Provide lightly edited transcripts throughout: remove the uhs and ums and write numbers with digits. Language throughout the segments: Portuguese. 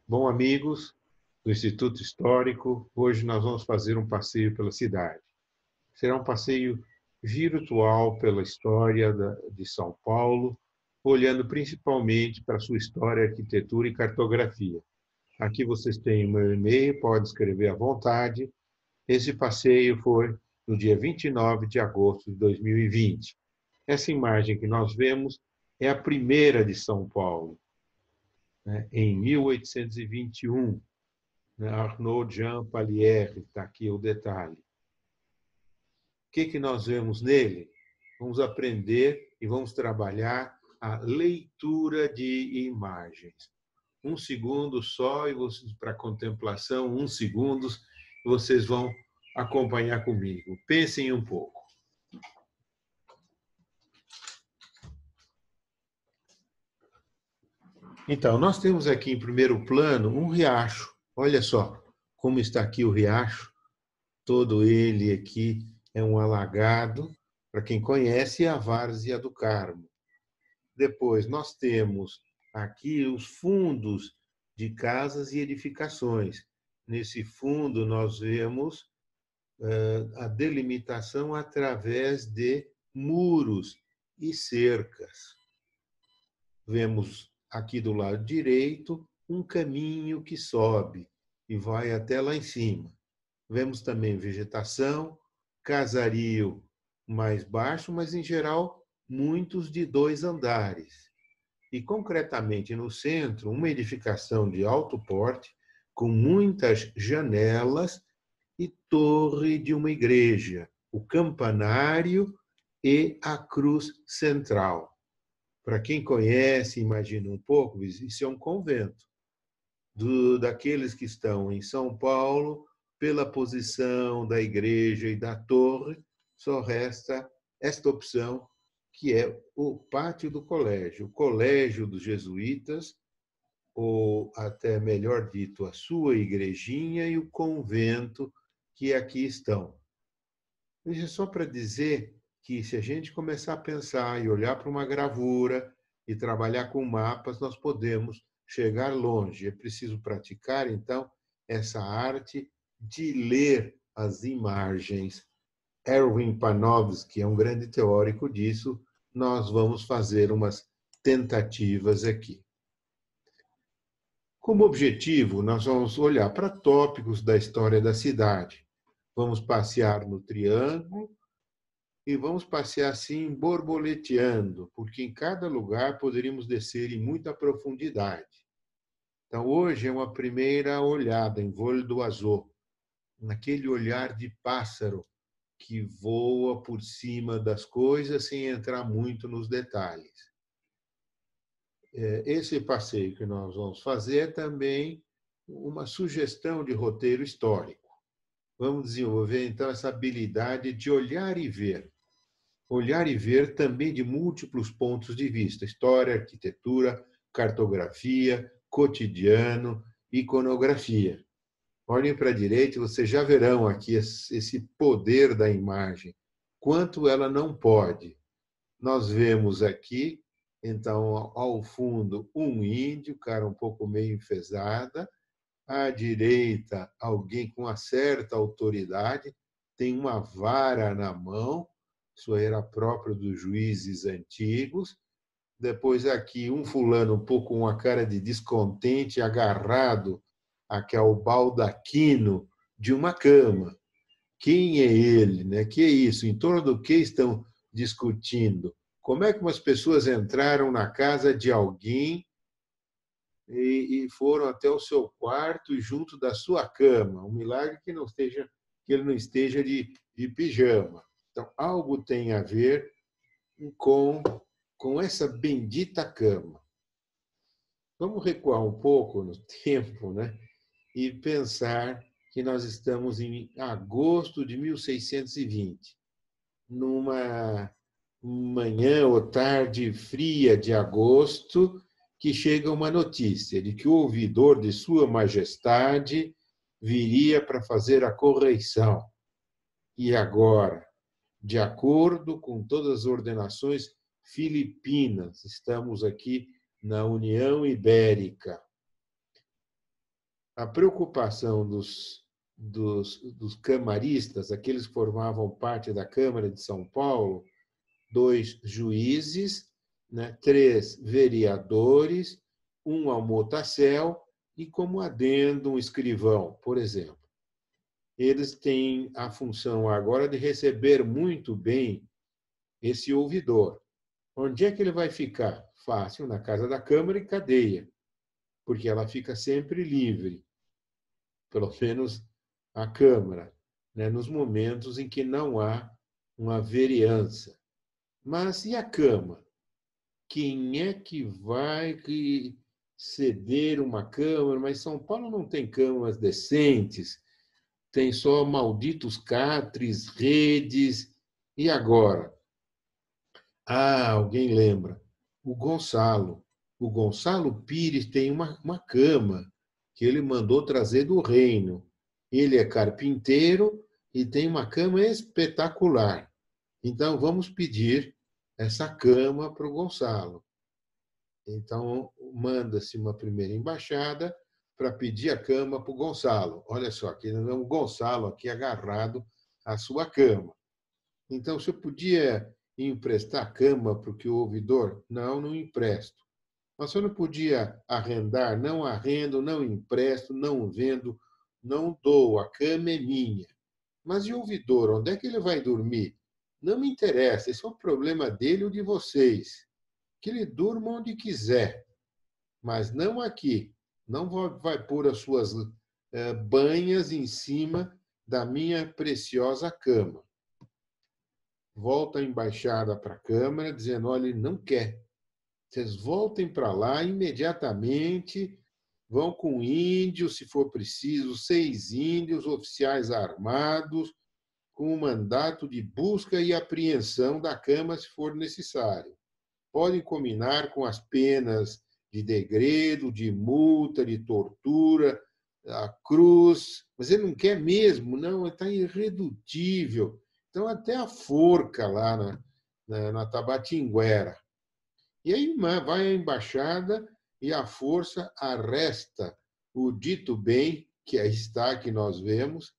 Bom, amigos do Instituto Histórico, hoje nós vamos fazer um passeio pela cidade. Será um passeio virtual pela história de São Paulo, olhando principalmente para a sua história, arquitetura e cartografia. Aqui vocês têm o meu e-mail, pode escrever à vontade. Esse passeio foi no dia 29 de agosto de 2020. Essa imagem que nós vemos é a primeira de São Paulo, né, em 1821. Arnaud Jean Palière, está aqui o detalhe. O que nós vemos nele? Vamos aprender e vamos trabalhar a leitura de imagens. Um segundo só, e para contemplação, 1 segundo, e vocês vão acompanhar comigo. Pensem um pouco. Então, nós temos aqui em primeiro plano um riacho. Olha só como está aqui o riacho. Todo ele aqui é um alagado. Para quem conhece, é a Várzea do Carmo. Depois, nós temos aqui os fundos de casas e edificações. Nesse fundo, nós vemos a delimitação através de muros e cercas. Vemos aqui do lado direito um caminho que sobe e vai até lá em cima. Vemos também vegetação, casario mais baixo, mas em geral muitos de 2 andares. E concretamente no centro, uma edificação de alto porte com muitas janelas e torre de uma igreja, o campanário e a cruz central. Para quem conhece, imagina um pouco, isso é um convento. Daqueles que estão em São Paulo, pela posição da igreja e da torre, só resta esta opção, que é o pátio do colégio, o colégio dos jesuítas, ou até melhor dito, a sua igrejinha e o convento que aqui estão. Isso é só para dizer que se a gente começar a pensar e olhar para uma gravura e trabalhar com mapas, nós podemos chegar longe. É preciso praticar, então, essa arte de ler as imagens. Erwin Panofsky é um grande teórico disso. Nós vamos fazer umas tentativas aqui. Como objetivo, nós vamos olhar para tópicos da história da cidade. Vamos passear no Triângulo e vamos passear assim borboleteando, porque em cada lugar poderíamos descer em muita profundidade. Então, hoje é uma primeira olhada em Vol d'Oiseau, naquele olhar de pássaro que voa por cima das coisas sem entrar muito nos detalhes. Esse passeio que nós vamos fazer é também uma sugestão de roteiro histórico. Vamos desenvolver, então, essa habilidade de olhar e ver. Olhar e ver também de múltiplos pontos de vista: história, arquitetura, cartografia, cotidiano, iconografia. Olhem para a direita e vocês já verão aqui esse poder da imagem, quanto ela não pode. Nós vemos aqui, então, ao fundo, um índio, cara um pouco meio enfesada, à direita, alguém com uma certa autoridade, tem uma vara na mão, isso era próprio dos juízes antigos. Depois aqui um fulano um pouco com uma cara de descontente, agarrado ao baldaquino de uma cama. Quem é ele, né? Que é isso? Em torno do que estão discutindo? Como é que umas pessoas entraram na casa de alguém e foram até o seu quarto e junto da sua cama? Um milagre que ele não esteja de pijama. Então, algo tem a ver com essa bendita cama. Vamos recuar um pouco no tempo, né? E pensar que nós estamos em agosto de 1620, numa manhã ou tarde fria de agosto, que chega uma notícia de que o ouvidor de Sua Majestade viria para fazer a correição. E agora, de acordo com todas as ordenações filipinas, estamos aqui na União Ibérica. a preocupação dos camaristas, aqueles que formavam parte da Câmara de São Paulo, 2 juízes, né, 3 vereadores, um almotacel e, como adendo, um escrivão, por exemplo. Eles têm a função agora de receber muito bem esse ouvidor. Onde é que ele vai ficar? Fácil, na casa da Câmara e cadeia, porque ela fica sempre livre, pelo menos a Câmara, né, nos momentos em que não há uma vereança. Mas e a cama? Quem é que vai ceder uma câmara? Mas São Paulo não tem camas decentes, tem só malditos catres, redes. E agora? Ah, alguém lembra? O Gonçalo. O Gonçalo Pires tem uma cama que ele mandou trazer do reino. Ele é carpinteiro e tem uma cama espetacular. Então, vamos pedir essa cama para o Gonçalo. Então, manda-se uma primeira embaixada para pedir a cama para o Gonçalo. Olha só, aqui nós vemos o Gonçalo aqui agarrado à sua cama. Então, você podia emprestar a cama para o ouvidor? Não, não empresto. Mas você não podia arrendar? Não arrendo, não empresto, não vendo, não dou. A cama é minha. Mas e o ouvidor? Onde é que ele vai dormir? Não me interessa. Esse é o problema dele ou de vocês. Que ele durma onde quiser, mas não aqui. Não vai pôr as suas banhas em cima da minha preciosa cama. Volta a embaixada para a Câmara, dizendo: olha, ele não quer. Vocês voltem para lá imediatamente, vão com índios, se for preciso, 6 índios, oficiais armados, com o mandato de busca e apreensão da Câmara, se for necessário. Podem combinar com as penas de degredo, de multa, de tortura, a cruz, mas ele não quer mesmo, não, está irredutível. Então, até a forca lá na Tabatinguera. E aí vai a embaixada e a força arresta o dito bem, que aí está, que nós vemos,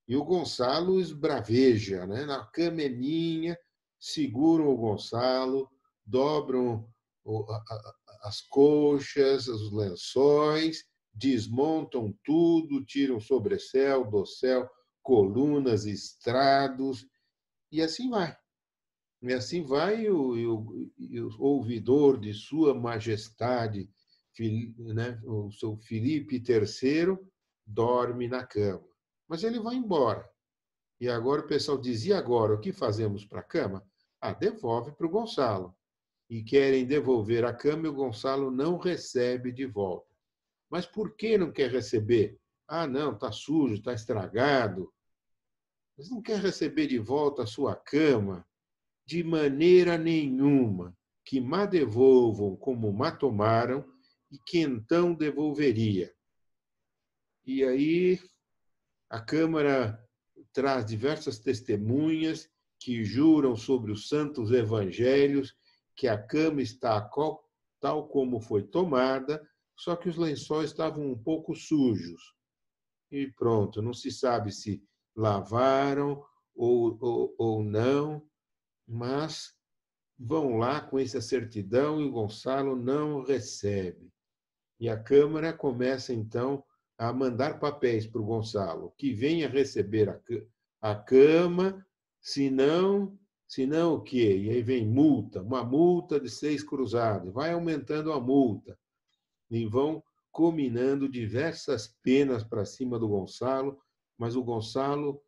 e o Gonçalo esbraveja, né? Na cama é minha, seguram o Gonçalo, dobram as colchas, os lençóis, desmontam tudo, tiram sobrecel, dossel, colunas, estrados, e assim vai. E assim vai o ouvidor de Sua Majestade, né, o seu Filipe III, dorme na cama. Mas ele vai embora. E agora o pessoal dizia agora, o que fazemos para a cama? Ah, devolve para o Gonçalo. E querem devolver a cama e o Gonçalo não recebe de volta. Mas por que não quer receber? Ah, não, está sujo, está estragado. Mas não quer receber de volta a sua cama? De maneira nenhuma, que má devolvam como má tomaram, e que então devolveria. E aí a Câmara traz diversas testemunhas que juram sobre os santos evangelhos que a cama está tal como foi tomada, só que os lençóis estavam um pouco sujos. E pronto, não se sabe se lavaram ou não, mas vão lá com essa certidão e o Gonçalo não recebe. E a Câmara começa, então, a mandar papéis para o Gonçalo, que venha receber a cama, senão o quê? E aí vem multa, uma multa de 6 cruzados, vai aumentando a multa. E vão combinando diversas penas para cima do Gonçalo, mas o Gonçalo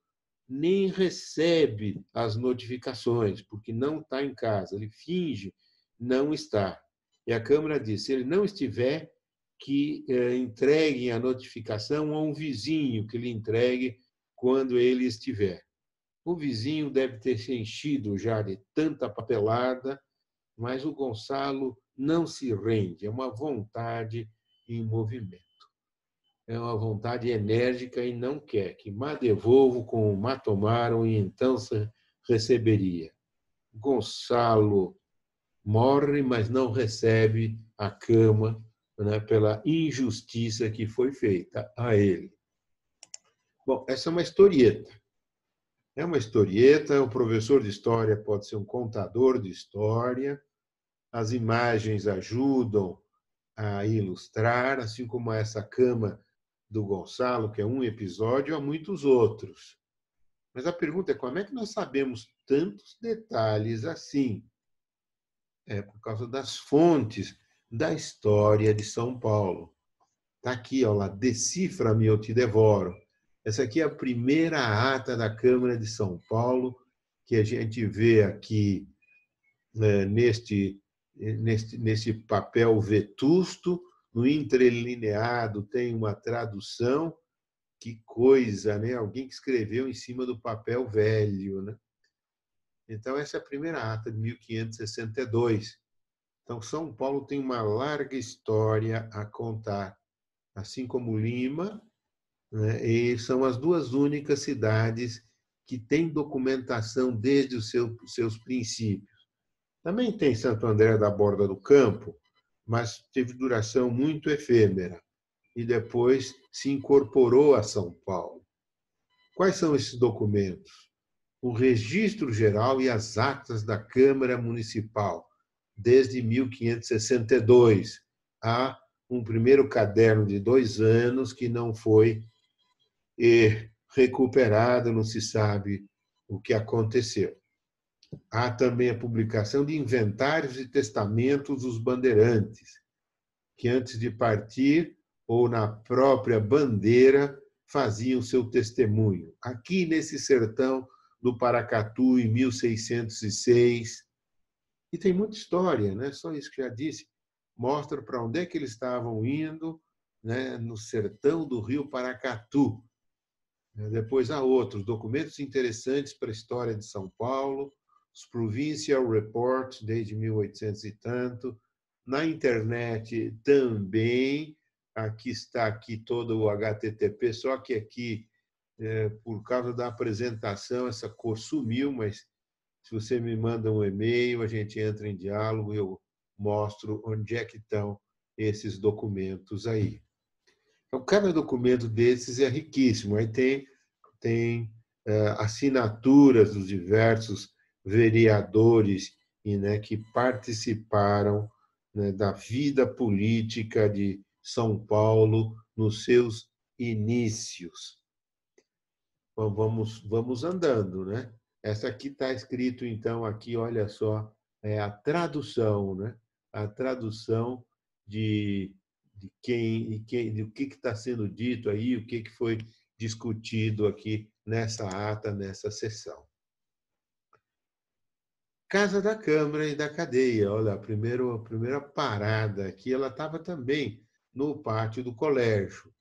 nem recebe as notificações, porque não está em casa, ele finge não estar. E a Câmara diz, se ele não estiver, que entreguem a notificação a um vizinho, que lhe entregue quando ele estiver. O vizinho deve ter se enchido já de tanta papelada, mas o Gonçalo não se rende, é uma vontade em movimento. É uma vontade enérgica e não quer, que má devolvo como má tomaram e então se receberia. Gonçalo morre, mas não recebe a cama né, pela injustiça que foi feita a ele. Bom, essa é uma historieta. É uma historieta, o professor de história pode ser um contador de história, as imagens ajudam a ilustrar, assim como essa cama do Gonçalo, que é um episódio, há muitos outros. Mas a pergunta é como é que nós sabemos tantos detalhes assim? É por causa das fontes da história de São Paulo. Está aqui, ó, lá, decifra-me, eu te devoro. Essa aqui é a primeira ata da Câmara de São Paulo, que a gente vê aqui, né, neste papel vetusto, no entrelineado tem uma tradução. Que coisa, né? Alguém que escreveu em cima do papel velho, né? Então, essa é a primeira ata de 1562. Então, São Paulo tem uma larga história a contar, assim como Lima, né? E são as duas únicas cidades que têm documentação desde os seus princípios. Também tem Santo André da Borda do Campo, mas teve duração muito efêmera e depois se incorporou a São Paulo. Quais são esses documentos? O Registro Geral e as atas da Câmara Municipal, desde 1562. Há um primeiro caderno de 2 anos que não foi recuperado, não se sabe o que aconteceu. Há também a publicação de inventários e testamentos dos bandeirantes, que antes de partir, ou na própria bandeira, faziam seu testemunho. Aqui nesse sertão do Paracatu, em 1606. E tem muita história, né? Só isso que já disse. Mostra para onde é que eles estavam indo, né? No sertão do Rio Paracatu. Depois há outros documentos interessantes para a história de São Paulo, os Provincial Reports, desde 1800 e tanto. Na internet também, aqui está aqui todo o HTTP, só que aqui, por causa da apresentação, essa cor sumiu, mas se você me manda um e-mail, a gente entra em diálogo e eu mostro onde é que estão esses documentos aí. Então, cada documento desses é riquíssimo. Aí tem assinaturas dos diversos vereadores e, né, que participaram, né, da vida política de São Paulo nos seus inícios. Bom, vamos andando, né? Essa aqui está escrito, então, aqui, olha só, é a tradução, né? A tradução de do que está sendo dito aí, o que foi discutido aqui nessa ata, nessa sessão. Casa da Câmara e da Cadeia, olha, a primeira parada aqui, ela estava também no pátio do colégio.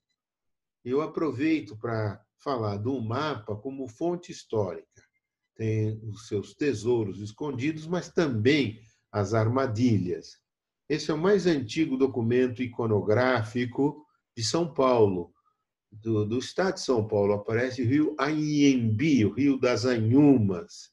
Eu aproveito para falar do mapa como fonte histórica. Tem os seus tesouros escondidos, mas também as armadilhas. Esse é o mais antigo documento iconográfico de São Paulo, do estado de São Paulo. Aparece o rio Anhembi, o rio das Anhumas,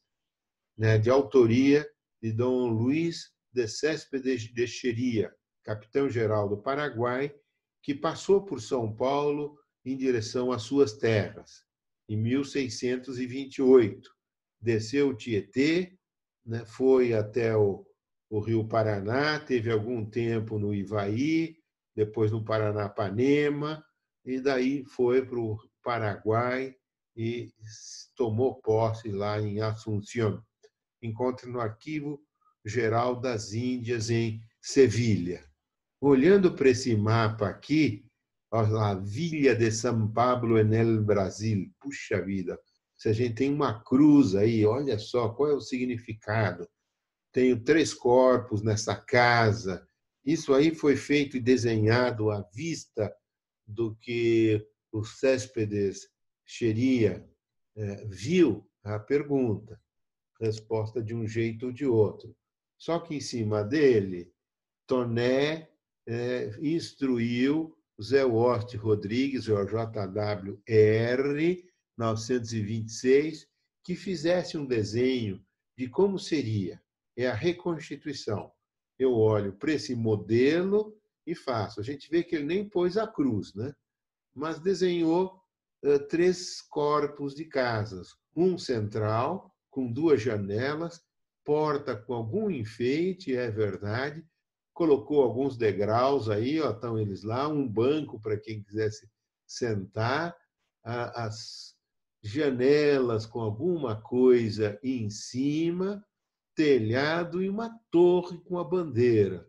né, de autoria de Dom Luís de Céspedes de Xeria, capitão-geral do Paraguai, que passou por São Paulo em direção às suas terras, em 1628. Desceu o Tietê, né, foi até o Rio Paraná, teve algum tempo no Ivaí, depois no Paranapanema, e daí foi para o Paraguai e tomou posse lá em Assunção. Encontre no Arquivo Geral das Índias, em Sevilha. Olhando para esse mapa aqui, a Vila de São Pablo en el Brasil. Puxa vida, se a gente tem uma cruz aí, olha só qual é o significado. Tenho 3 corpos nessa casa. Isso aí foi feito e desenhado à vista do que o Céspedes Xeria viu a pergunta. Resposta de um jeito ou de outro. Só que em cima dele, Toné instruiu Zé Orte Rodrigues, o JWR, 926, que fizesse um desenho de como seria. É a reconstituição. Eu olho para esse modelo e faço. A gente vê que ele nem pôs a cruz, né? Mas desenhou 3 corpos de casas. Um central, com 2 janelas, porta com algum enfeite, é verdade. Colocou alguns degraus aí, ó, estão eles lá, um banco para quem quisesse sentar, as janelas com alguma coisa em cima, telhado e uma torre com a bandeira.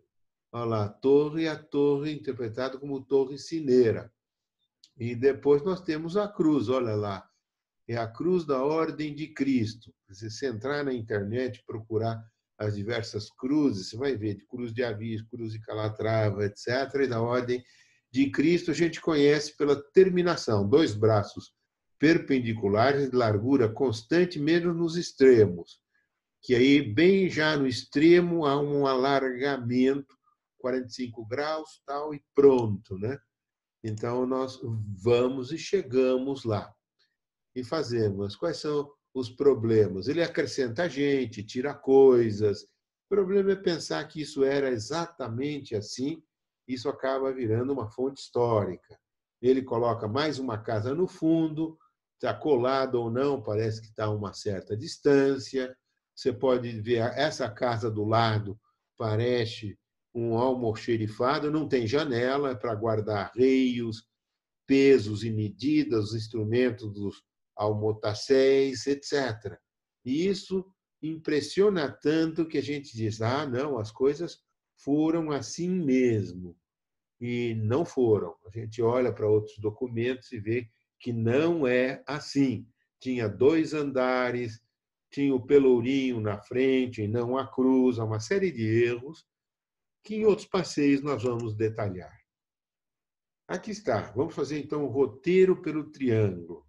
Olha lá, a torre interpretada como torre sineira. E depois nós temos a cruz, olha lá, é a cruz da Ordem de Cristo. Se você entrar na internet e procurar as diversas cruzes, você vai ver de cruz de Avis, cruz de Calatrava, etc. E da Ordem de Cristo a gente conhece pela terminação, 2 braços perpendiculares de largura constante, menos nos extremos, que aí bem já no extremo há um alargamento, 45 graus, tal, e pronto, né? Então nós vamos e chegamos lá e fazemos. Quais são os problemas? Ele acrescenta gente, tira coisas. O problema é pensar que isso era exatamente assim, isso acaba virando uma fonte histórica. Ele coloca mais uma casa no fundo, está colado ou não, parece que está a uma certa distância. Você pode ver essa casa do lado, parece um almoxerifado, não tem janela, é para guardar reios, pesos e medidas, os instrumentos dos almotacéis, etc. E isso impressiona tanto que a gente diz: ah, não, as coisas foram assim mesmo. E não foram. A gente olha para outros documentos e vê que não é assim. Tinha 2 andares, tinha o pelourinho na frente e não a cruz, há uma série de erros que em outros passeios nós vamos detalhar. Aqui está. Vamos fazer então o roteiro pelo triângulo.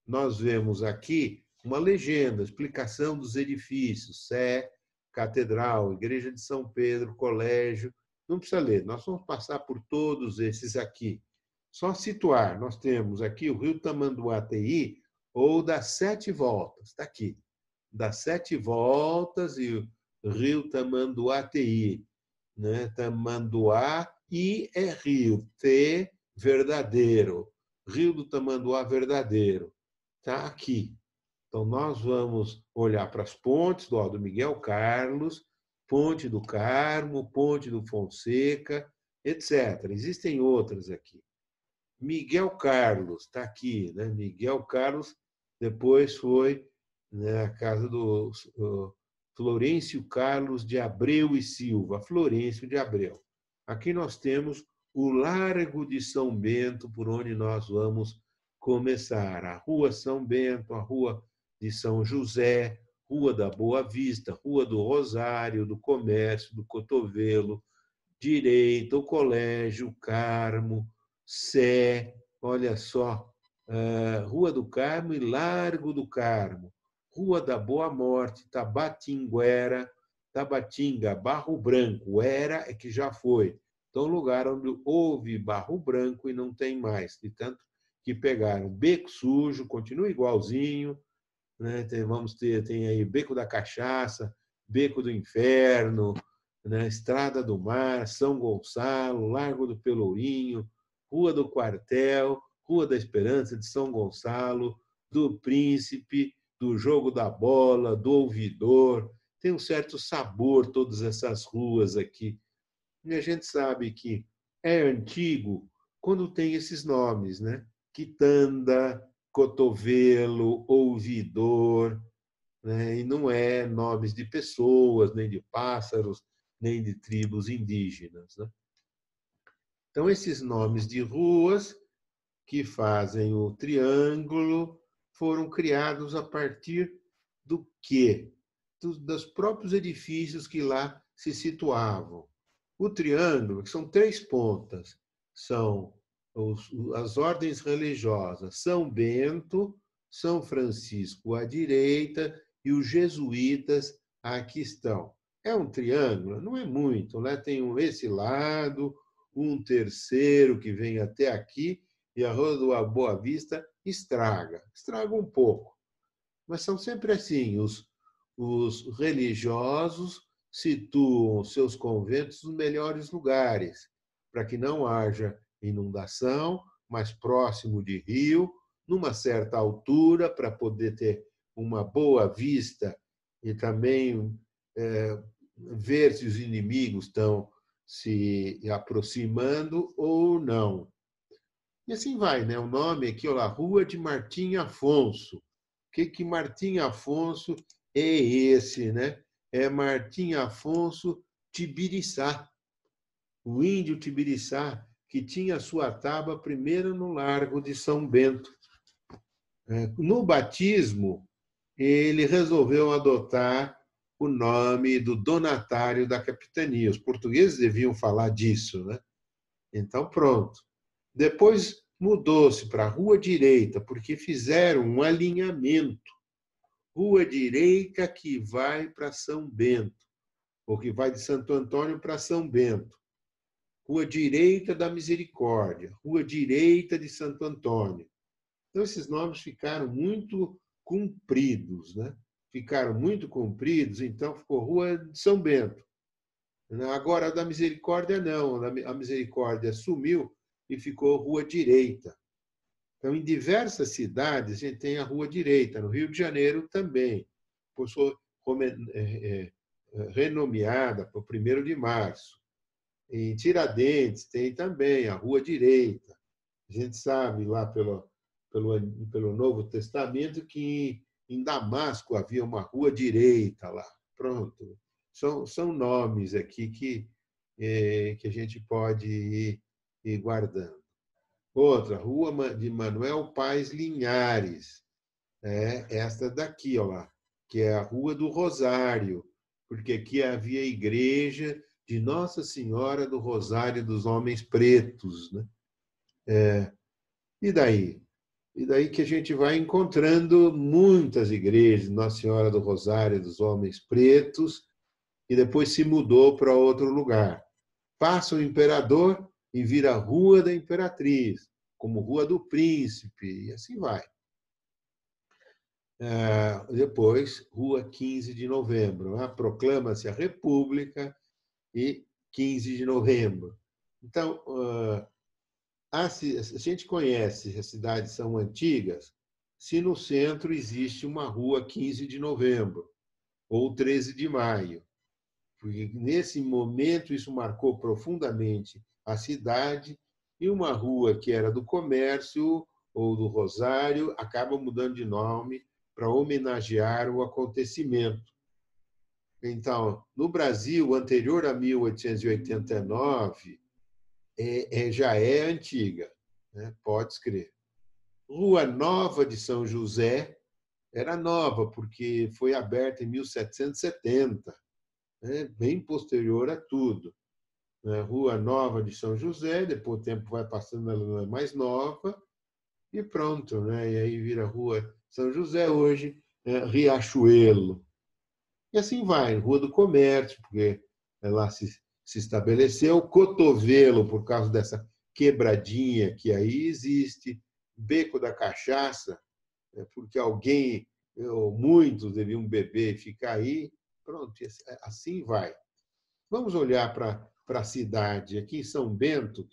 Nós vemos aqui uma legenda, explicação dos edifícios, Sé, Catedral, Igreja de São Pedro, Colégio. Não precisa ler, nós vamos passar por todos esses aqui. Só situar, nós temos aqui o Rio Tamanduateí, ou das 7 voltas, está aqui. Das 7 voltas e o Rio Tamanduateí, né? Tamanduá, I é rio, T, verdadeiro. Rio do Tamanduá verdadeiro. Está aqui. Então, nós vamos olhar para as pontes do Miguel Carlos, Ponte do Carmo, Ponte do Fonseca, etc. Existem outras aqui. Miguel Carlos, está aqui. Né? Miguel Carlos depois foi, né, a casa do Florencio Carlos de Abreu e Silva, Florencio de Abreu. Aqui nós temos o Largo de São Bento, por onde nós vamos começar. A Rua São Bento, a Rua de São José, Rua da Boa Vista, Rua do Rosário, do Comércio, do Cotovelo, Direita, o Colégio, o Carmo, Sé, olha só, Rua do Carmo e Largo do Carmo, Rua da Boa Morte, Tabatinguera, Tabatinga, Barro Branco, era é que já foi. Então, lugar onde houve Barro Branco e não tem mais, de tanto que pegaram. Beco Sujo, continua igualzinho, né? Tem aí Beco da Cachaça, Beco do Inferno, né? Estrada do Mar, São Gonçalo, Largo do Pelourinho, Rua do Quartel, Rua da Esperança de São Gonçalo, do Príncipe, do Jogo da Bola, do Ouvidor. Tem um certo sabor todas essas ruas aqui. E a gente sabe que é antigo quando tem esses nomes, né? Quitanda, Cotovelo, Ouvidor, né? E não é nomes de pessoas, nem de pássaros, nem de tribos indígenas. Né? Então, esses nomes de ruas que fazem o triângulo foram criados a partir do quê? Dos próprios edifícios que lá se situavam. O triângulo, que são 3 pontas, são as ordens religiosas, São Bento, São Francisco à direita e os jesuítas aqui estão. É um triângulo? Não é muito, né? Tem esse lado, um terceiro que vem até aqui, e a Rua do Boa Vista estraga um pouco. Mas são sempre assim, os religiosos situam seus conventos nos melhores lugares. para que não haja inundação, mais próximo de rio, numa certa altura, para poder ter uma boa vista e também ver se os inimigos estão se aproximando ou não. E assim vai, né? O nome aqui, olha lá, Rua de Martim Afonso. O que Martim Afonso é esse, né? É Martim Afonso Tibiriçá, o índio Tibiriçá, que tinha sua taba primeiro no Largo de São Bento. No batismo, ele resolveu adotar o nome do donatário da capitania. Os portugueses deviam falar disso, né? Então, pronto. Depois mudou-se para a Rua Direita, porque fizeram um alinhamento. Rua Direita que vai para São Bento, ou que vai de Santo Antônio para São Bento. Rua Direita da Misericórdia, Rua Direita de Santo Antônio. Então, esses nomes ficaram muito compridos, né? Ficaram muito compridos, então ficou Rua de São Bento. Agora, a da Misericórdia, não. A Misericórdia sumiu e ficou Rua Direita. Então, em diversas cidades, a gente tem a Rua Direita. No Rio de Janeiro também. Foi renomeada para o 1º de março. Em Tiradentes tem também a Rua Direita. A gente sabe lá pelo Novo Testamento que em Damasco havia uma Rua Direita lá. Pronto. São nomes aqui que a gente pode ir guardando. Outra, Rua de Manuel Paes Linhares. Esta daqui, ó lá, que é a Rua do Rosário, porque aqui havia a igreja de Nossa Senhora do Rosário dos Homens Pretos, né? E daí? E daí que a gente vai encontrando muitas igrejas, Nossa Senhora do Rosário dos Homens Pretos, e depois se mudou para outro lugar. Passa o Imperador e vira Rua da Imperatriz, como Rua do Príncipe, e assim vai. Depois, Rua 15 de Novembro. Proclama-se a República e 15 de novembro. Então, a gente conhece se as cidades são antigas se no centro existe uma Rua 15 de Novembro ou 13 de Maio. Porque nesse momento isso marcou profundamente a cidade e uma rua que era do comércio ou do Rosário acaba mudando de nome para homenagear o acontecimento. Então, no Brasil, anterior a 1889, já é antiga, né? Pode crer. Rua Nova de São José era nova, porque foi aberta em 1770, né? Bem posterior a tudo. Rua Nova de São José, depois o tempo vai passando, ela é mais nova, e pronto, né? E aí vira Rua São José, hoje Riachuelo. E assim vai, Rua do Comércio, porque lá se estabeleceu, Cotovelo, por causa dessa quebradinha que aí existe, Beco da Cachaça, porque alguém, ou muitos, deviam beber e ficar aí, pronto, assim vai. Vamos olhar para a cidade. Aqui em São Bento,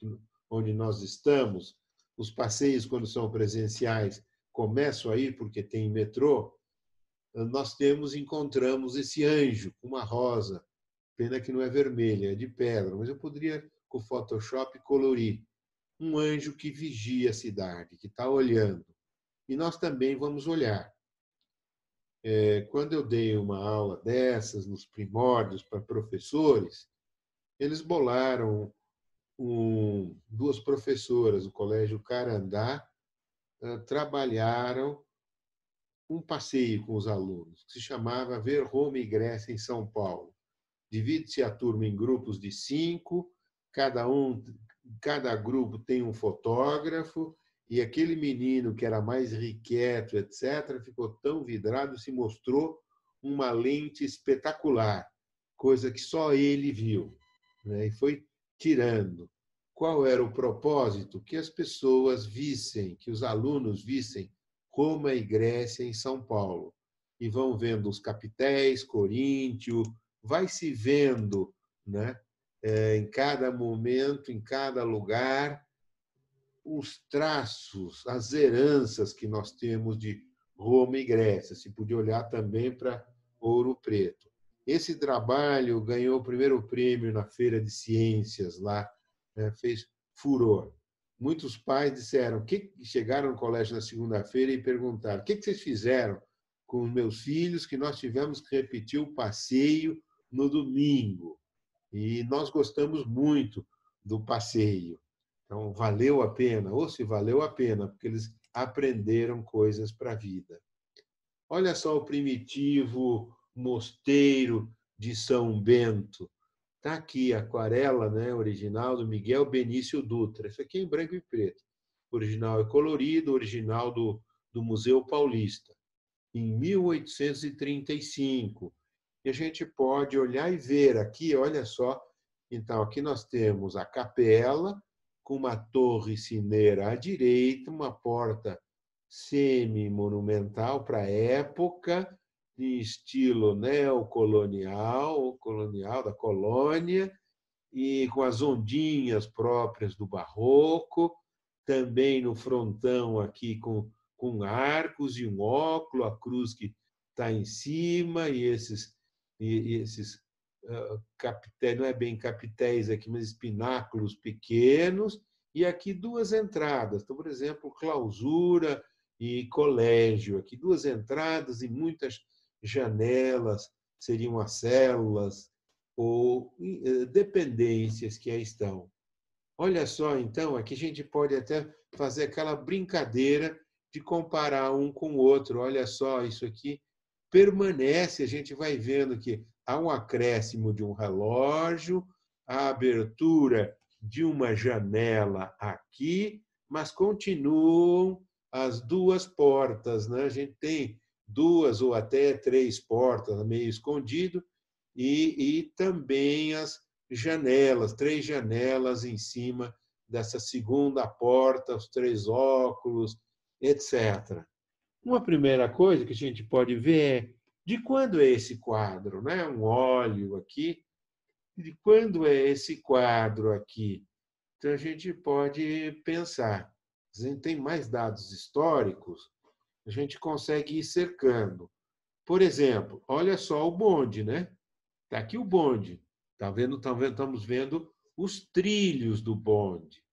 onde nós estamos, os passeios, quando são presenciais, começam aí porque tem metrô. Nós encontramos esse anjo com uma rosa. Pena que não é vermelha, é de pedra, mas eu poderia, com o Photoshop, colorir. Um anjo que vigia a cidade, que está olhando. E nós também vamos olhar. Quando eu dei uma aula dessas, nos primórdios, para professores, eles bolaram duas professoras do Colégio Carandá, trabalharam um passeio com os alunos, que se chamava Ver Roma e Grécia em São Paulo. Divide-se a turma em grupos de 5, cada grupo tem um fotógrafo, e aquele menino que era mais irrequieto, etc., ficou tão vidrado, se mostrou uma lente espetacular, coisa que só ele viu, né? E foi tirando. Qual era o propósito? Que as pessoas vissem, que os alunos vissem Roma e Grécia em São Paulo. E vão vendo os capitéis, Coríntio, vai se vendo, né, em cada momento, em cada lugar, os traços, as heranças que nós temos de Roma e Grécia. Se podia olhar também para Ouro Preto. Esse trabalho ganhou o primeiro prêmio na Feira de Ciências lá, né? Fez furor. Muitos pais disseram que chegaram no colégio na segunda-feira e perguntaram: o que vocês fizeram com os meus filhos que nós tivemos que repetir o passeio no domingo? E nós gostamos muito do passeio. Então, valeu a pena, ou se valeu a pena, porque eles aprenderam coisas para a vida. Olha só o primitivo mosteiro de São Bento. Está aqui a aquarela, né, original do Miguel Benício Dutra. Isso aqui é em branco e preto. O original é colorido, original do Museu Paulista, em 1835. E a gente pode olhar e ver aqui, olha só. Então, aqui nós temos a capela, com uma torre sineira à direita, uma porta semi-monumental para a época, em estilo neocolonial, colonial da colônia, e com as ondinhas próprias do barroco, também no frontão aqui com arcos e um óculo, a cruz que está em cima, e esses capitéis, não é bem capitéis aqui, mas pináculos pequenos, e aqui duas entradas. Então, por exemplo, clausura e colégio. Aqui duas entradas e muitas janelas, seriam as células ou dependências que aí estão. Olha só, então, aqui a gente pode até fazer aquela brincadeira de comparar um com o outro. Olha só, isso aqui permanece, a gente vai vendo que há um acréscimo de um relógio, a abertura de uma janela aqui, mas continuam as duas portas, né? A gente tem duas ou até três portas meio escondido e também as janelas, três janelas em cima dessa segunda porta, os três óculos, etc. Uma primeira coisa que a gente pode ver é de quando é esse quadro, né? Um óleo aqui, de quando é esse quadro aqui? Então a gente pode pensar. A gente tem mais dados históricos, a gente consegue ir cercando. Por exemplo, olha só o bonde, né? Está aqui o bonde. Estamos vendo os trilhos do bonde.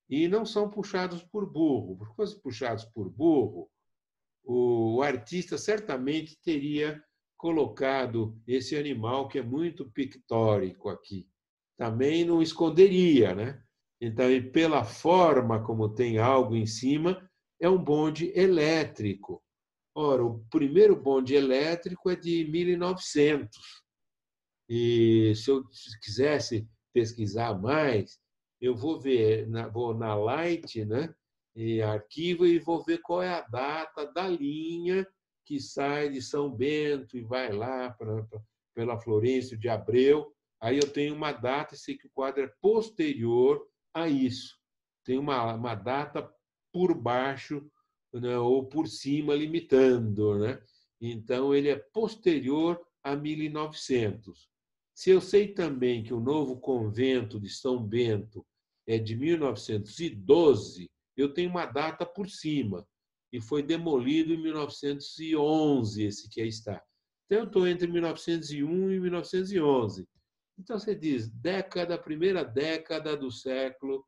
E não são puxados por burro. Porque fossem puxados por burro, o artista certamente teria colocado esse animal que é muito pictórico aqui. Também não esconderia, né? Então, e pela forma como tem algo em cima, é um bonde elétrico. Ora, o primeiro bonde elétrico é de 1900. E se eu quisesse pesquisar mais, eu vou ver, vou na Light, né? E arquivo e vou ver qual é a data da linha que sai de São Bento e vai lá pela Florencio de Abreu. Aí eu tenho uma data, sei que o quadro é posterior a isso. Tem uma data por baixo, né, ou por cima, limitando. Né? Então, ele é posterior a 1900. Se eu sei também que o novo convento de São Bento é de 1912, eu tenho uma data por cima, e foi demolido em 1911, esse que aí está. Então, eu estou entre 1901 e 1911. Então, você diz, primeira década do século,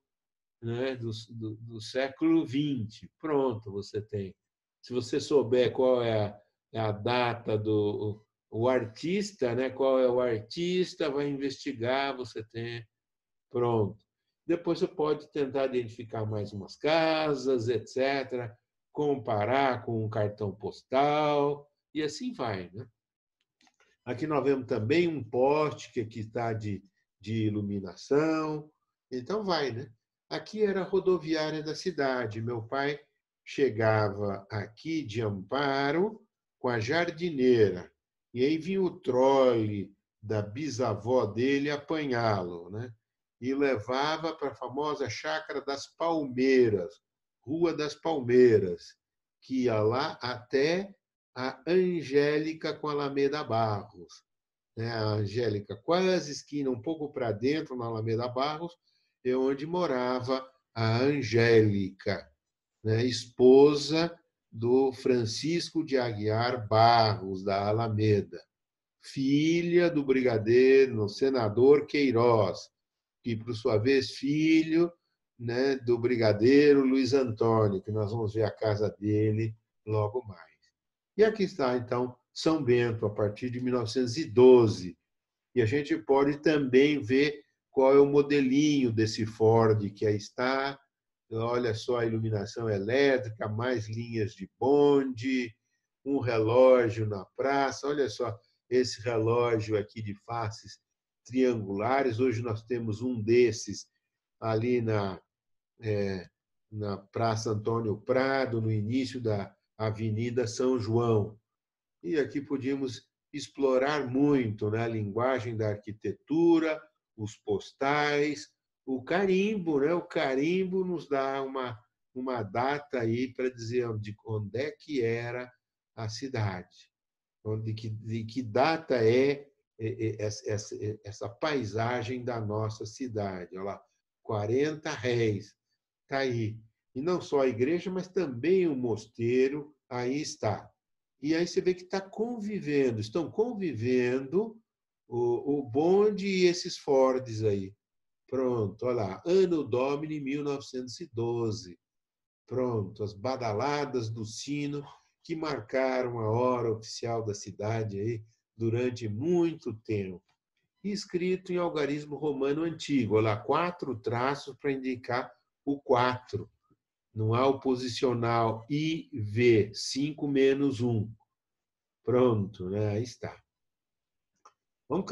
né, do século XX. Pronto, você tem. Se você souber qual é a data do o artista, né, qual é o artista, vai investigar, você tem. Pronto. Depois você pode tentar identificar mais umas casas, etc., comparar com um cartão postal, e assim vai. Né? Aqui nós vemos também um poste que aqui está de iluminação. Então vai, né? Aqui era a rodoviária da cidade. Meu pai chegava aqui de Amparo com a jardineira. E aí vinha o trole da bisavó dele apanhá-lo, né? E levava para a famosa Chácara das Palmeiras, Rua das Palmeiras, que ia lá até a Angélica com a Alameda Barros. né, a Angélica, quase esquina, um pouco para dentro, na Alameda Barros, é onde morava a Angélica, né, esposa do Francisco de Aguiar Barros, da Alameda, filha do brigadeiro, senador Queiroz, que, por sua vez, filho, né, do brigadeiro Luiz Antônio, que nós vamos ver a casa dele logo mais. E aqui está, então, São Bento, a partir de 1912. E a gente pode também ver qual é o modelinho desse Ford que aí está. Olha só a iluminação elétrica, mais linhas de bonde, um relógio na praça. Olha só esse relógio aqui de faces triangulares. Hoje nós temos um desses ali na Praça Antônio Prado, no início da Avenida São João. E aqui podíamos explorar muito, né, a linguagem da arquitetura, os postais, o carimbo, né? O carimbo nos dá uma data aí para dizer onde é que era a cidade, de que data essa paisagem da nossa cidade. Olha lá, 40 réis, está aí. E não só a igreja, mas também o mosteiro, aí está. E aí você vê que está convivendo, estão convivendo o bonde e esses Fords aí. Pronto, olha lá, Anno Domini 1912. Pronto, as badaladas do sino que marcaram a hora oficial da cidade aí durante muito tempo. E escrito em algarismo romano antigo, olha lá, 4 traços para indicar o 4. Não há o posicional IV, 5 menos 1. Pronto, né? Aí está. Vamos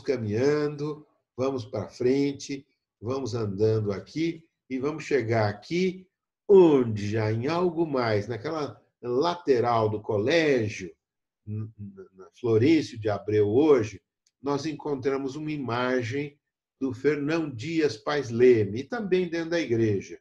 caminhando, vamos para frente, vamos andando aqui e vamos chegar aqui, onde já em algo mais, naquela lateral do colégio, na Florencio de Abreu hoje, nós encontramos uma imagem do Fernão Dias Pais Leme, e também dentro da igreja.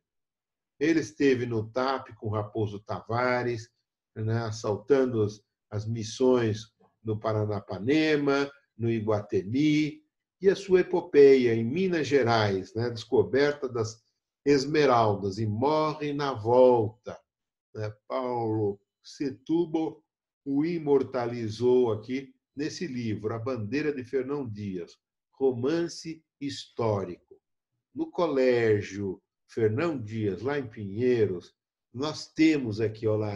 Ele esteve no TAP com Raposo Tavares, né, assaltando as missões no Paranapanema, no Iguatemi, e a sua epopeia em Minas Gerais, né, descoberta das Esmeraldas, e morre na volta. Né? Paulo Setúbal o imortalizou aqui nesse livro, A Bandeira de Fernão Dias, romance histórico. No colégio Fernão Dias, lá em Pinheiros, nós temos aqui, olha lá,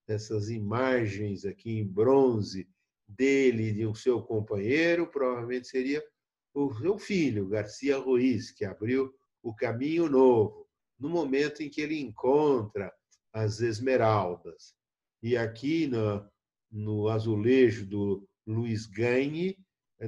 essas imagens aqui em bronze dele e de um seu companheiro, provavelmente seria o seu filho, Garcia Ruiz, que abriu o caminho novo, no momento em que ele encontra as esmeraldas. E aqui no azulejo do Luiz Gagne,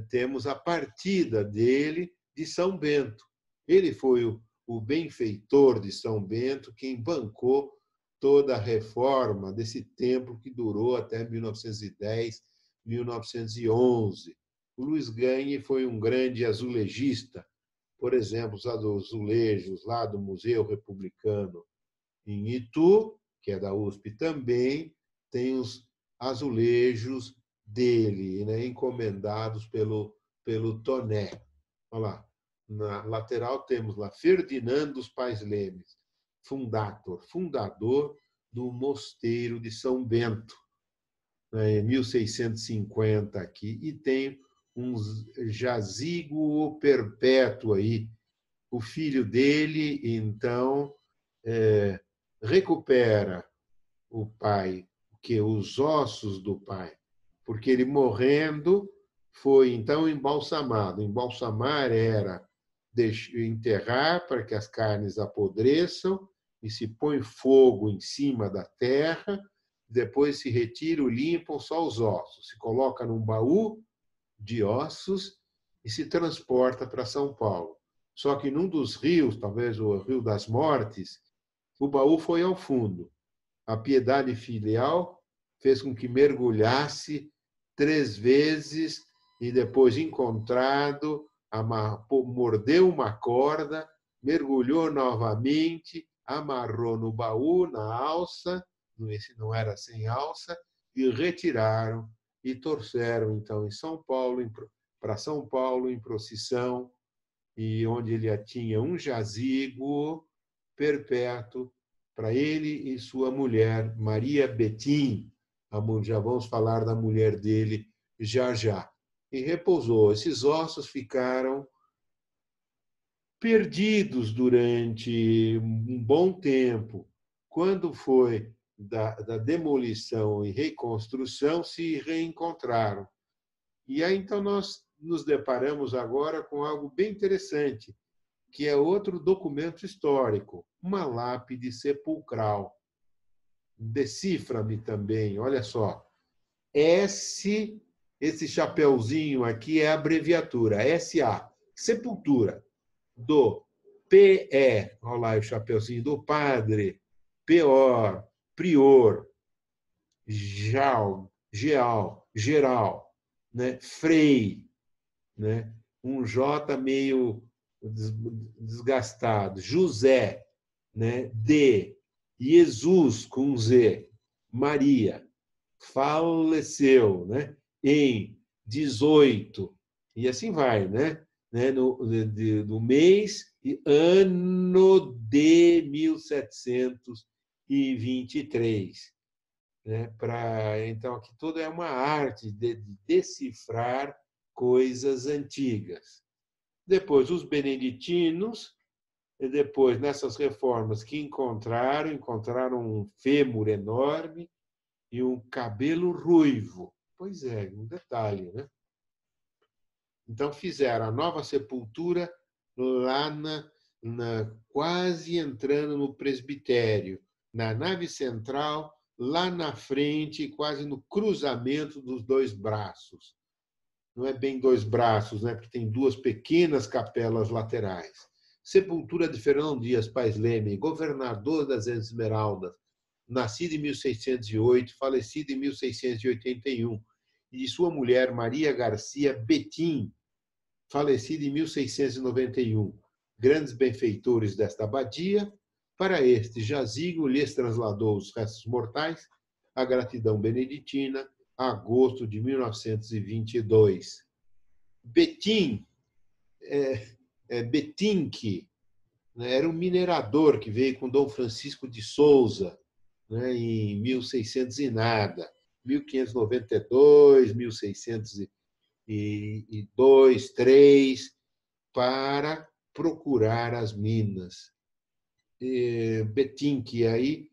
temos a partida dele de São Bento. Ele foi o benfeitor de São Bento, quem bancou toda a reforma desse templo que durou até 1910, 1911. O Luiz Gagne foi um grande azulejista. Por exemplo, os azulejos lá do Museu Republicano em Itu, que é da USP também, tem os azulejos dele, né, encomendados pelo Toné. Olha lá, na lateral temos lá Ferdinando Pais Lemes, fundador do Mosteiro de São Bento, né, em 1650 aqui, e tem um jazigo perpétuo aí. O filho dele, então, recupera o pai, os ossos do pai, porque ele morrendo foi então embalsamado. Embalsamar era enterrar para que as carnes apodreçam e se põe fogo em cima da terra, depois se retira, limpam só os ossos, se coloca num baú de ossos e se transporta para São Paulo. Só que num dos rios, talvez o Rio das Mortes, o baú foi ao fundo. A piedade filial fez com que mergulhasse 3 vezes e depois encontrado, mordeu uma corda, mergulhou novamente, amarrou no baú, na alça, esse não era sem alça, e retiraram e trouxeram, então, para São Paulo, em procissão, e onde ele tinha um jazigo perpétuo para ele e sua mulher, Maria Betim. Já vamos falar da mulher dele já já. E repousou. Esses ossos ficaram perdidos durante um bom tempo. Quando foi da demolição e reconstrução, se reencontraram. E aí, então, nós nos deparamos agora com algo bem interessante, que é outro documento histórico, uma lápide sepulcral. Decifra-me também, olha só. Esse chapeuzinho aqui é a abreviatura, SA, sepultura, do PE, olha lá o chapeuzinho, do padre, POR, prior, geral, né? Frei, né? Um J meio desgastado, José, né? D, Jesus com Z, Maria, faleceu, né? Em 18, e assim vai, né? No mês e ano de 1723. Né? Então, aqui tudo é uma arte de decifrar coisas antigas. Depois, os beneditinos, e depois, nessas reformas que encontraram um fêmur enorme e um cabelo ruivo. Pois é, um detalhe, né? Então, fizeram a nova sepultura lá quase entrando no presbitério, na nave central, lá na frente, quase no cruzamento dos dois braços. Não é bem dois braços, né? Porque tem duas pequenas capelas laterais. Sepultura de Fernão Dias Pais Leme, governador das Esmeraldas, nascido em 1608, falecido em 1681, e de sua mulher Maria Garcia Betim, falecida em 1691. Grandes benfeitores desta abadia, para este jazigo lhes trasladou os restos mortais a gratidão beneditina, agosto de 1922. Betim, Betinque, né, era um minerador que veio com Dom Francisco de Souza, né, em 1600 e nada, 1592, 1602, 3, para procurar as minas. Betim, que aí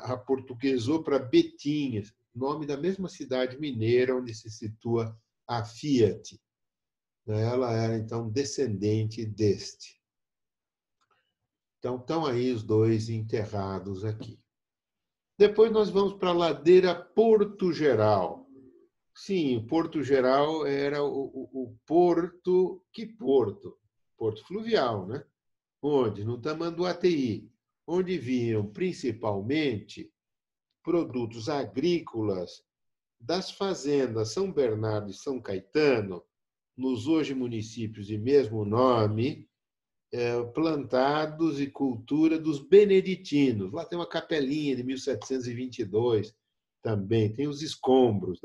aportuguesou para Betinhas, nome da mesma cidade mineira onde se situa a Fiat. Ela era, então, descendente deste. Então, estão aí os dois enterrados aqui. Depois nós vamos para a ladeira Porto Geral. Sim, Porto Geral era o porto. Que porto? Porto fluvial, né? Onde? No Tamanduateí, onde vinham principalmente produtos agrícolas das fazendas São Bernardo e São Caetano, nos hoje municípios de mesmo nome, plantados e cultura dos beneditinos. Lá tem uma capelinha de 1722 também, tem os escombros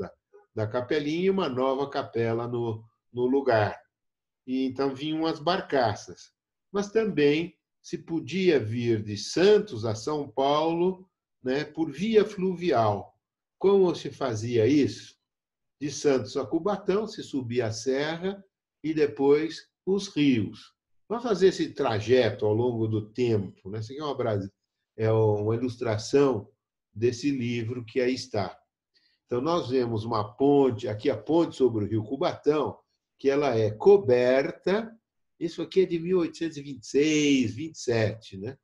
da capelinha e uma nova capela no lugar. E então vinham as barcaças. Mas também se podia vir de Santos a São Paulo, né, por via fluvial. Como se fazia isso? De Santos a Cubatão, se subia a serra e depois os rios. Vamos fazer esse trajeto ao longo do tempo. Né? Isso aqui é uma ilustração desse livro que aí está. Então, nós vemos uma ponte, aqui a ponte sobre o rio Cubatão, que ela é coberta, isso aqui é de 1826, 27, né?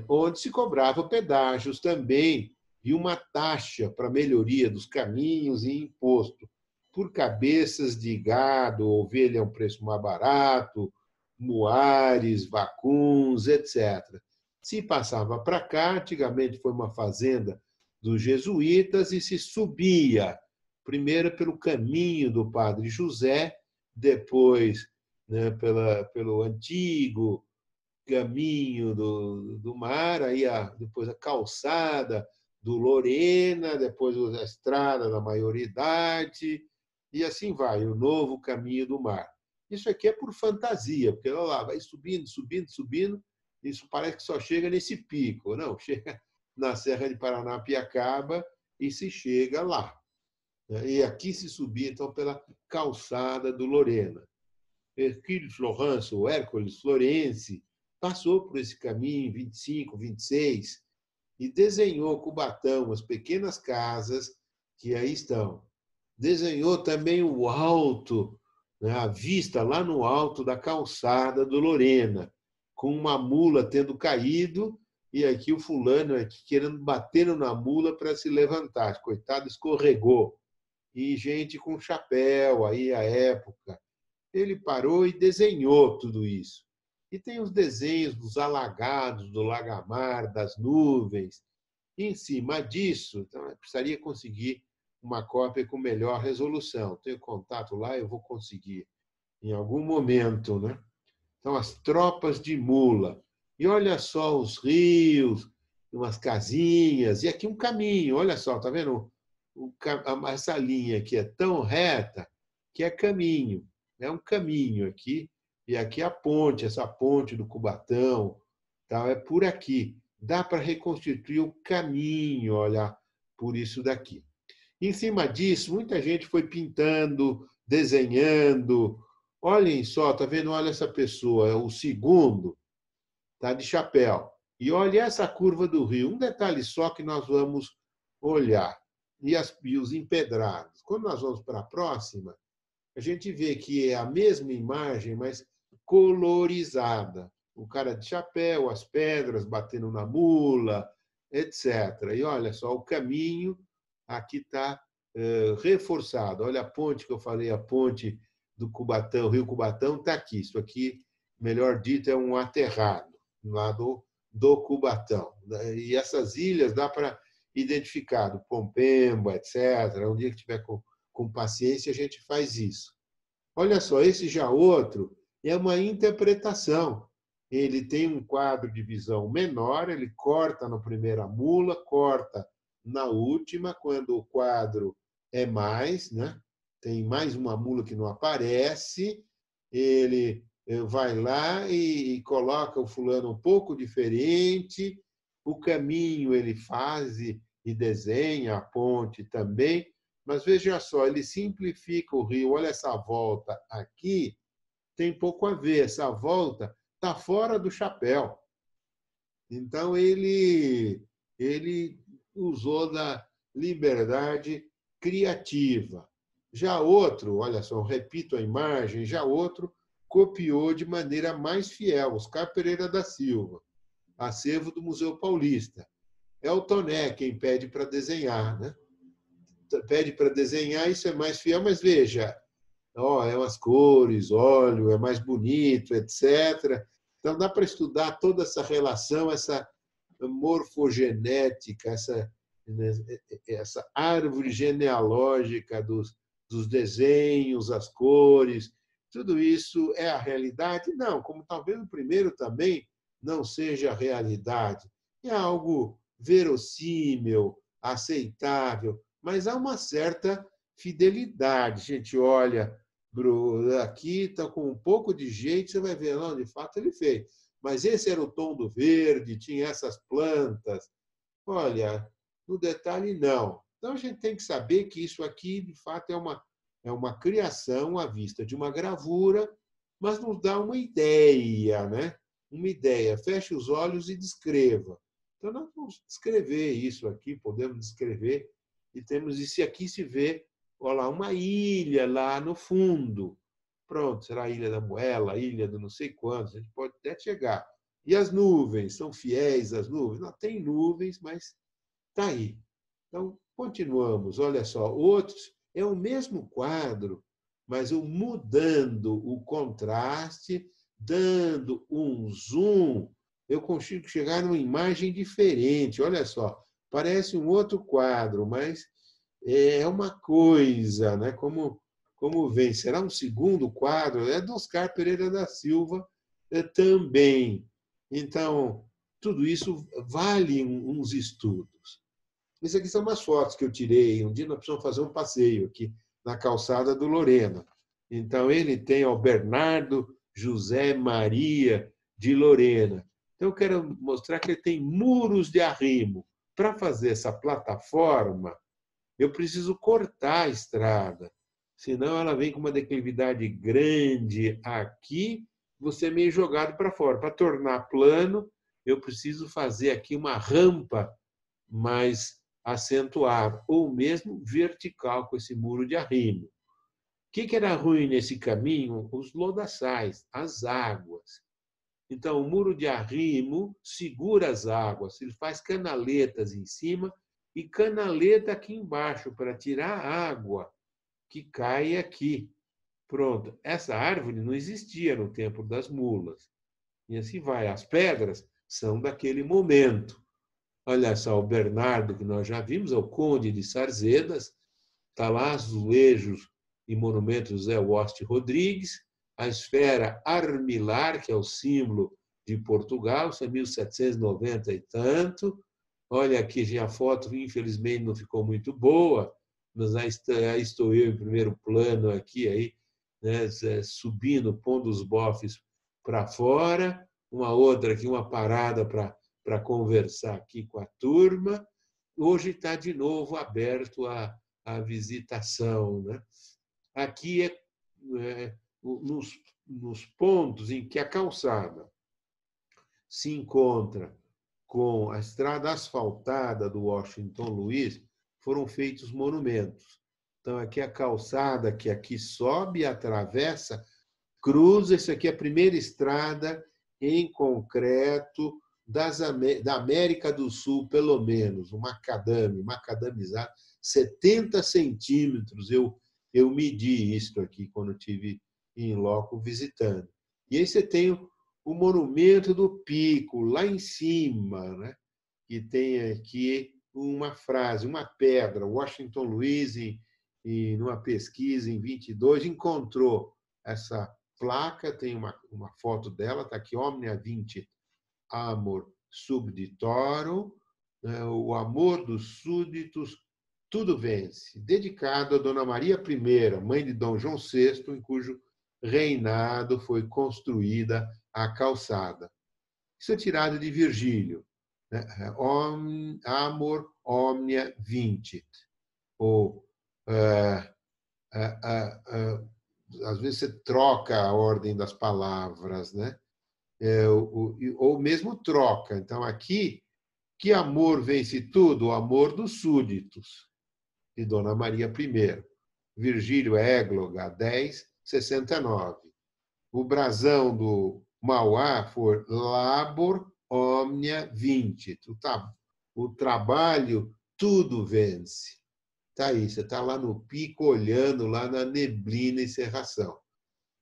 Onde se cobrava pedágios também e uma taxa para melhoria dos caminhos e imposto por cabeças de gado, ovelha é um preço mais barato, muares, vacuns, etc. Se passava para cá, antigamente foi uma fazenda dos jesuítas e se subia, primeiro pelo caminho do Padre José, depois, né, pelo antigo caminho do mar, aí depois a calçada do Lorena, depois a estrada da maioridade, e assim vai, o novo caminho do mar. Isso aqui é por fantasia, porque olha lá, vai subindo, subindo, subindo, isso parece que só chega nesse pico. Não, chega na Serra de Paranapiacaba e se chega lá. E aqui se subia, então, pela calçada do Lorena. Hercule Florence, ou Hércules Florence, passou por esse caminho em 25, 26, e desenhou Cubatão, as pequenas casas que aí estão. Desenhou também o alto, né, a vista lá no alto da calçada do Lorena, com uma mula tendo caído, e aqui o fulano aqui querendo bater na mula para se levantar. Coitado, escorregou. E gente com chapéu, aí a época. Ele parou e desenhou tudo isso. E tem os desenhos dos alagados, do lagamar, das nuvens. E em cima disso, então, eu precisaria conseguir uma cópia com melhor resolução. Tenho contato lá, eu vou conseguir em algum momento, né? Então, as tropas de mula. E olha só os rios, umas casinhas, e aqui um caminho. Olha só, tá vendo? Essa linha aqui é tão reta que é caminho. É um caminho aqui, e aqui a ponte, essa ponte do Cubatão, tal, é por aqui. Dá para reconstituir o caminho, olha, por isso daqui. Em cima disso, muita gente foi pintando, desenhando. Olhem só, tá vendo? Olha essa pessoa, é o segundo, tá de chapéu. E olha essa curva do rio. Um detalhe só que nós vamos olhar. E os empedrados. Quando nós vamos para a próxima, a gente vê que é a mesma imagem, mas colorizada. O cara de chapéu, as pedras batendo na mula, etc. E olha só, o caminho aqui está reforçado. Olha a ponte que eu falei, a ponte do Cubatão, Rio Cubatão, está aqui. Isso aqui, melhor dito, é um aterrado lá do Cubatão. E essas ilhas dá para identificar, do Pompemba, etc. Um dia que tiver com paciência, a gente faz isso. Olha só, esse já outro é uma interpretação. Ele tem um quadro de visão menor, ele corta na primeira mula, corta na última, quando o quadro é mais, né? Tem mais uma mula que não aparece, ele vai lá e coloca o fulano um pouco diferente, o caminho ele faz e desenha a ponte também, mas veja só, ele simplifica o rio. Olha essa volta aqui, tem pouco a ver. Essa volta está fora do chapéu. Então, ele usou da liberdade criativa. Já outro, olha só, repito a imagem, já outro copiou de maneira mais fiel, Oscar Pereira da Silva, acervo do Museu Paulista. É o Toné quem pede para desenhar, né? Pede para desenhar, isso é mais fiel, mas veja, é umas cores, óleo, é mais bonito, etc. Então, dá para estudar toda essa relação, essa morfogenética, essa árvore genealógica dos desenhos, as cores, tudo isso é a realidade? Não, como talvez o primeiro também não seja a realidade. É algo verossímil, aceitável, mas há uma certa fidelidade. A gente olha aqui, está com um pouco de jeito, você vai ver, não, de fato ele fez. Mas esse era o tom do verde, tinha essas plantas. Olha, no detalhe, não. Então, a gente tem que saber que isso aqui, de fato, é uma criação à vista de uma gravura, mas nos dá uma ideia, né? Uma ideia. Feche os olhos e descreva. Então, nós vamos descrever isso aqui, podemos descrever, e temos isso aqui se vê, olha lá, uma ilha lá no fundo. Pronto, será a Ilha da Moela, a Ilha do não sei quantos, a gente pode até chegar. E as nuvens, são fiéis as nuvens? Não, tem nuvens, mas está aí. Então, continuamos. Olha só, outros, é o mesmo quadro, mas eu mudando o contraste, dando um zoom, eu consigo chegar numa imagem diferente. Olha só, parece um outro quadro, mas é uma coisa, né? Como vem? Será um segundo quadro? É do Oscar Pereira da Silva também. Então, tudo isso vale uns estudos. Isso aqui são umas fotos que eu tirei. Um dia nós precisamos fazer um passeio aqui na calçada do Lorena. Então, ele tem o Bernardo José Maria de Lorena. Então, eu quero mostrar que ele tem muros de arrimo. Para fazer essa plataforma, eu preciso cortar a estrada, senão ela vem com uma declividade grande aqui, você é meio jogado para fora. Para tornar plano, eu preciso fazer aqui uma rampa mais acentuada, ou mesmo vertical, com esse muro de arrimo. O que era ruim nesse caminho? Os lodaçais, as águas. Então, o muro de arrimo segura as águas, ele faz canaletas em cima e canaleta aqui embaixo para tirar a água que cai aqui. Pronto. Essa árvore não existia no tempo das mulas. E assim vai. As pedras são daquele momento. Olha só, o Bernardo, que nós já vimos, é o Conde de Sarzedas, está lá, azulejos e monumentos Zé Waste Rodrigues, a esfera armilar, que é o símbolo de Portugal, isso é 1790 e tanto. Olha aqui, já a foto, infelizmente, não ficou muito boa, mas aí estou eu em primeiro plano aqui, aí, né, subindo, pondo os bofes para fora. Uma outra aqui, uma parada para conversar aqui com a turma. Hoje está de novo aberto a visitação, né? Aqui nos pontos em que a calçada se encontra com a estrada asfaltada do Washington Luiz, foram feitos monumentos. Então, aqui a calçada que aqui sobe, atravessa, cruza. Isso aqui é a primeira estrada em concreto da América do Sul, pelo menos, o macadamizado, 70 centímetros. Eu medi isso aqui quando estive em loco visitando. E aí você tem o Monumento do Pico, lá em cima, né? Que tem aqui uma frase, uma pedra. Washington Luiz, numa pesquisa em 22, encontrou essa placa, tem uma foto dela, está aqui, Omnia Vincit Amor Subditorum, né? O amor dos súditos, tudo vence, dedicado a Dona Maria I, mãe de Dom João VI, em cujo reinado foi construída a calçada. Isso é tirado de Virgílio, né? Amor omnia vincit. Ou, às vezes, você troca a ordem das palavras, né? Ou mesmo troca. Então, aqui, que amor vence tudo? O amor dos súditos, de Dona Maria I. Virgílio Égloga, 1069. O brasão do Mauá for labor omnia vincit. O trabalho tudo vence. Está aí, você está lá no pico, olhando lá na neblina e cerração.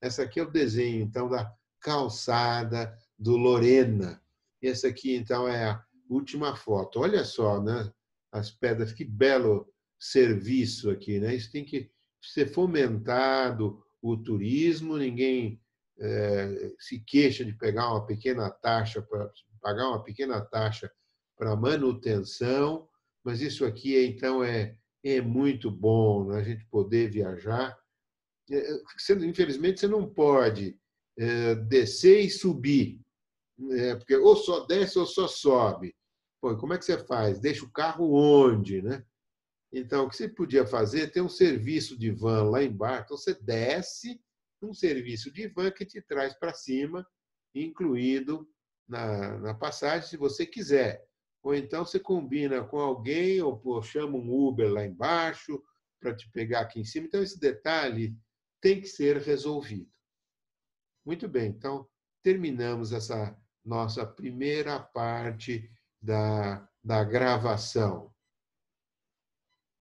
Essa aqui é o desenho, então, da calçada do Lorena. Essa aqui, então, é a última foto. Olha só, né? As pedras, que belo serviço aqui, né? Isso tem que ser fomentado, o turismo. Ninguém se queixa de pegar uma pequena taxa para pagar uma pequena taxa para manutenção, mas isso aqui, então, é muito bom, né? A gente poder viajar. Infelizmente, você não pode descer e subir, porque ou só desce ou só sobe. Pô, como é que você faz? Deixa o carro onde, né? Então, o que você podia fazer é ter um serviço de van lá embaixo. Então, você desce um serviço de van que te traz para cima, incluído na passagem, se você quiser. Ou então você combina com alguém ou chama um Uber lá embaixo para te pegar aqui em cima. Então, esse detalhe tem que ser resolvido. Muito bem, então terminamos essa nossa primeira parte da gravação.